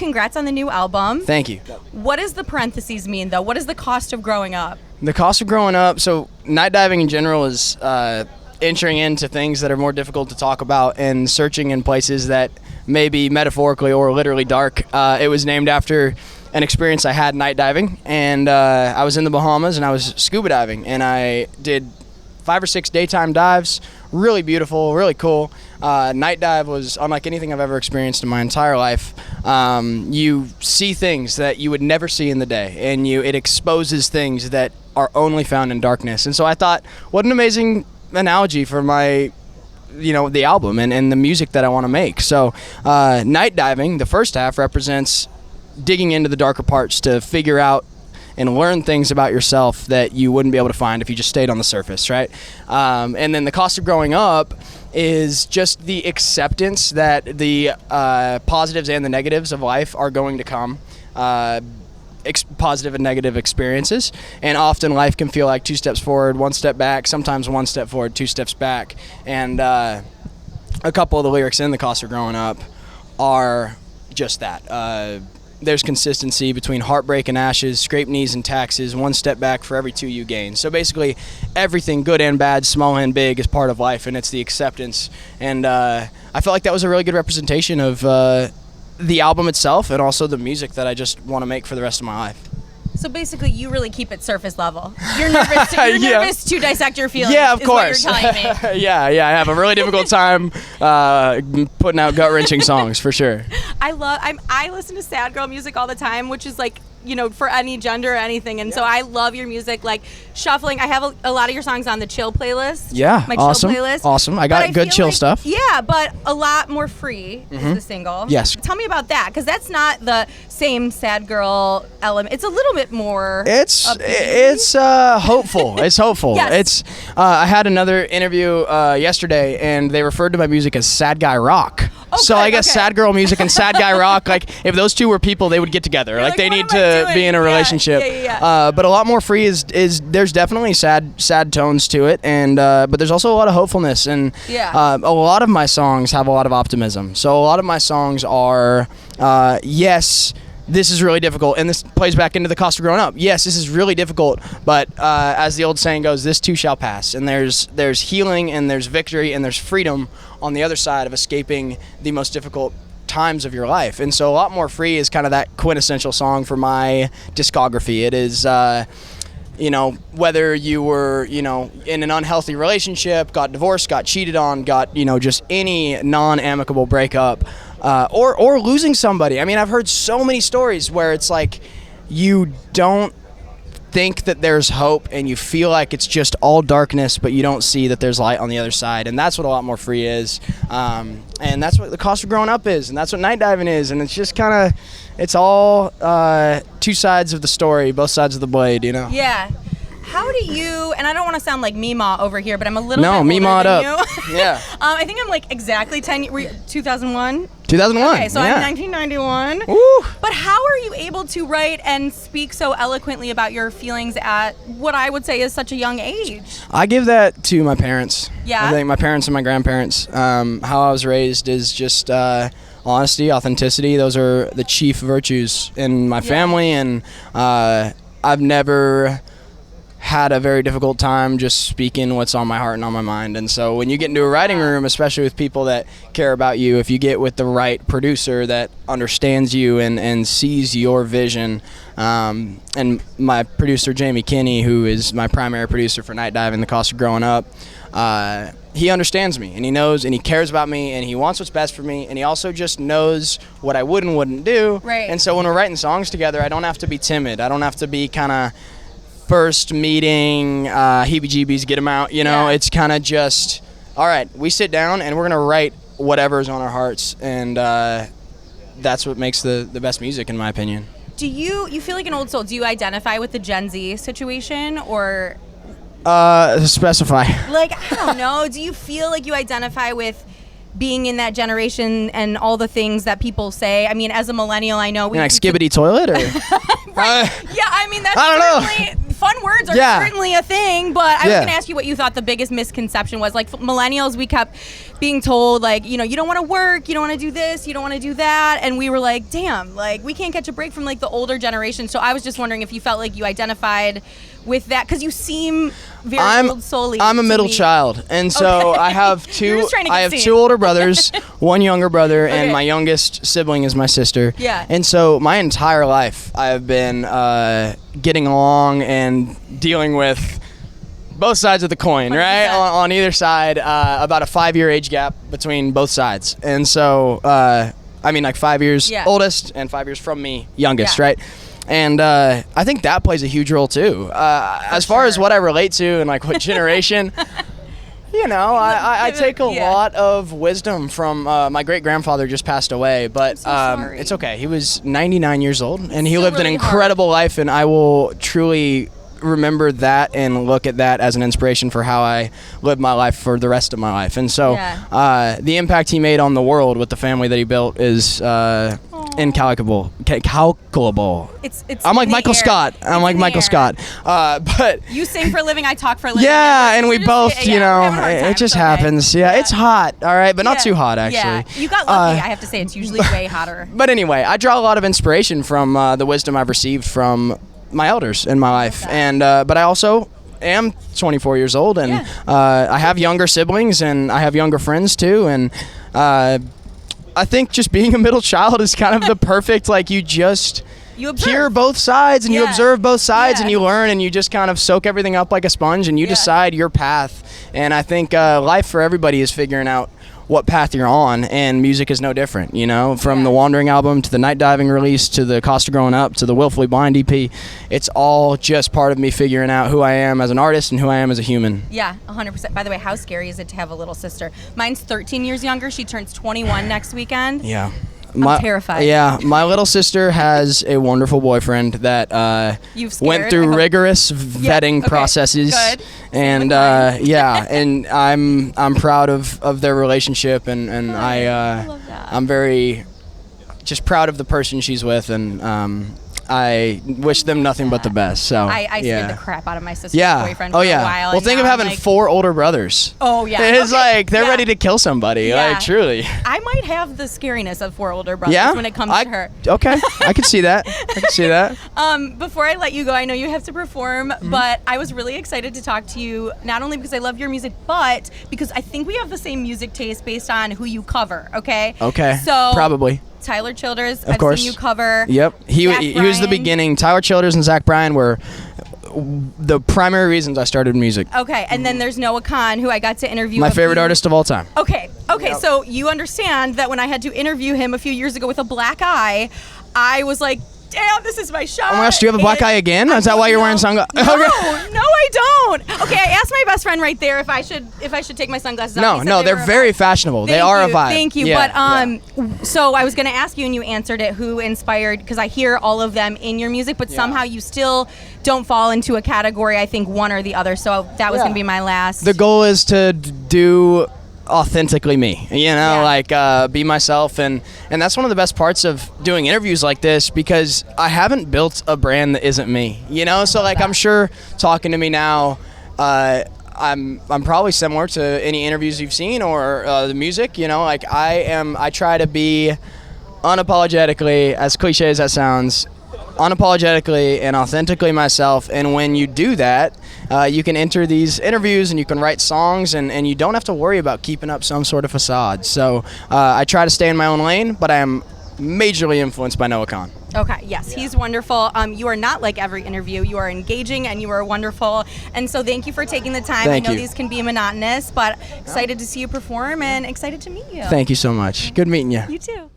congrats on the new album. Thank you. What does the parentheses mean, though? What is the cost of growing up? The cost of growing up, so night diving in general is entering into things that are more difficult to talk about and searching in places that may be metaphorically or literally dark. It was named after an experience I had night diving, and I was in the Bahamas and I was scuba diving, and I did 5 or 6 daytime dives. Really beautiful, really cool. Night dive was unlike anything I've ever experienced in my entire life. You see things that you would never see in the day, and it exposes things that are only found in darkness. And so I thought, what an amazing analogy for my, the album and the music that I want to make. So night diving, the first half, represents digging into the darker parts to figure out and learn things about yourself that you wouldn't be able to find if you just stayed on the surface, right? And then the cost of growing up is just the acceptance that the positives and the negatives of life are going to come. Positive and negative experiences, and often life can feel like 2 steps forward, 1 step back, sometimes 1 step forward, 2 steps back. And a couple of the lyrics in the cost of growing up are just that. There's consistency between heartbreak and ashes, scraped knees and taxes, 1 step back for every 2 you gain. So basically everything, good and bad, small and big, is part of life, and it's the acceptance. And I felt like that was a really good representation of the album itself and also the music that I just want to make for the rest of my life. So basically, you really keep it surface level. You're nervous. You're nervous to dissect your feelings. Yeah, of course. Is what you're telling me. yeah. I have a really difficult time putting out gut-wrenching songs for sure. I listen to sad girl music all the time, which is like, for any gender or anything. And so I love your music, like shuffling. I have a lot of your songs on the chill playlist. Yeah, my awesome. chill playlist. Awesome. I got good chill stuff. Yeah, but a lot more free is the single. Yes. Tell me about that, because that's not the same sad girl element. It's a little bit more. It's hopeful. It's hopeful. Yes. It's. I had another interview yesterday, and they referred to my music as sad guy rock. Oh, so good, I guess okay. sad girl music and sad guy rock, like if those two were people, they would get together. You're like they what need am I to doing? be in a relationship. Yeah. But a lot more free is there's definitely sad tones to it, and but there's also a lot of hopefulness, and a lot of my songs have a lot of optimism. So a lot of my songs are yes, this is really difficult, and this plays back into the cost of growing up. Yes, this is really difficult, but as the old saying goes, this too shall pass. And there's healing, and there's victory, and there's freedom on the other side of escaping the most difficult times of your life. And so A Lot More Free is kind of that quintessential song for my discography. It is whether you were, in an unhealthy relationship, got divorced, got cheated on, got, just any non-amicable breakup, or losing somebody. I mean, I've heard so many stories where it's like you don't think that there's hope and you feel like it's just all darkness, but you don't see that there's light on the other side. And that's what A Lot More Free is. And that's what the cost of growing up is. And that's what night diving is. And it's just kind of, it's all 2 sides of the story, both sides of the blade, Yeah. How do you, and I don't want to sound like Meemaw over here, but I'm a little bit older Meemaw than up. you. Yeah. I think I'm like exactly 10 years, 2001? 2001. Okay, so yeah. I'm 1991. Woo. But how are you able to write and speak so eloquently about your feelings at what I would say is such a young age? I give that to my parents. Yeah? I think my parents and my grandparents. How I was raised is just honesty, authenticity. Those are the chief virtues in my family, and I've never had a very difficult time just speaking what's on my heart and on my mind. And so when you get into a writing room, especially with people that care about you, if you get with the right producer that understands you and sees your vision, and my producer Jamie Kinney, who is my primary producer for Night Diving, The Cost of Growing Up, he understands me, and he knows, and he cares about me, and he wants what's best for me, and he also just knows what I would and wouldn't do. Right. And so when we're writing songs together, I don't have to be timid. I don't have to be kind of first meeting, heebie-jeebies, get them out, It's kind of just, all right, we sit down and we're going to write whatever's on our hearts, and that's what makes the best music, in my opinion. Do you feel like an old soul? Do you identify with the Gen Z situation, or? Specify. Like, I don't know. Do you feel like you identify with being in that generation and all the things that people say? I mean, as a millennial, I know like skibbity toilet, or? Right. Yeah, I mean, that's I don't certainly, fun words are certainly a thing, but I was going to ask you what you thought the biggest misconception was. Like, millennials, we kept being told, like, you know, you don't want to work, you don't want to do this, you don't want to do that. And we were like, damn, like, we can't catch a break from, like, the older generation. So I was just wondering if you felt like you identified with that, because you seem very old soul-y. I'm a middle child, and so I have two older brothers, one younger brother, and my youngest sibling is my sister. Yeah. And so my entire life I've been getting along and dealing with both sides of the coin, 100%. right? On either side, about a 5-year age gap between both sides. And so, I mean, like 5 years oldest and 5 years from me youngest, right? And I think that plays a huge role too. As far as what I relate to and like what generation, you know, I take a lot of wisdom from my great grandfather just passed away, but it's okay. He was 99 years old and he lived an incredible life, and I will truly remember that and look at that as an inspiration for how I live my life for the rest of my life. And so the impact he made on the world with the family that he built is incalculable. I'm like Michael Scott. I'm like Michael Scott. But you sing for a living, I talk for a living. Yeah, and we both, you know, it just happens. Yeah, it's hot, all right, but not too hot, actually. Yeah, you got lucky. I have to say, it's usually way hotter. But anyway, I draw a lot of inspiration from the wisdom I've received from my elders in my life, and but I also am 24 years old, and I have younger siblings, and I have younger friends too, and I think just being a middle child is kind of the perfect, like, you hear both sides and you observe both sides and you learn and you just kind of soak everything up like a sponge and you decide your path. And I think life for everybody is figuring out what path you're on, and music is no different, you know, from the Wandering album to the Night Diving release to the Costa Growing Up to the Willfully Blind EP. It's all just part of me figuring out who I am as an artist and who I am as a human. Yeah, 100%. By the way, how scary is it to have a little sister? Mine's 13 years younger. She turns 21 next weekend. Yeah. I'm terrified. Yeah, my little sister has a wonderful boyfriend that went through rigorous vetting processes. Good. And and I'm proud of their relationship, and I'm very just proud of the person she's with, and I wish them nothing but the best. So I scared the crap out of my sister's boyfriend for a while. Well, think of having 4 older brothers. Oh yeah. It's like they're ready to kill somebody. Like, truly. I might have the scariness of 4 older brothers when it comes to her. Okay, I can see that. Before I let you go, I know you have to perform, but I was really excited to talk to you, not only because I love your music, but because I think we have the same music taste based on who you cover. Okay. So probably. Tyler Childers, of course. I've seen you cover. Yep, he was the beginning. Tyler Childers and Zach Bryan were the primary reasons I started music. Okay, and then there's Noah Khan, who I got to interview. My favorite artist of all time. Okay, so you understand that when I had to interview him a few years ago with a black eye, I was like, damn, this is my shot. Oh my gosh, do you have a black eye again? Is that why you're wearing sunglasses? No, I don't. Okay, I asked my best friend right there if I should take my sunglasses off. No, they're very fashionable. They are a vibe. Thank you. But so I was going to ask you, and you answered it, who inspired, because I hear all of them in your music, but somehow you still don't fall into a category, I think one or the other. So that was going to be my last. The goal is to do authentically me, you know, like be myself, and that's one of the best parts of doing interviews like this, because I haven't built a brand that isn't me, you know. So like, I'm sure talking to me now, I'm probably similar to any interviews you've seen or the music, you know. Like I try to be unapologetically, as cliche as that sounds, unapologetically and authentically myself. And when you do that, you can enter these interviews and you can write songs, and you don't have to worry about keeping up some sort of facade. So I try to stay in my own lane, but I am majorly influenced by Noah Khan. Okay, yes, he's wonderful. You are not like every interview. You are engaging and you are wonderful. And so thank you for taking the time. I know these can be monotonous, but excited to see you perform and excited to meet you. Thank you so much. Good meeting you. You too.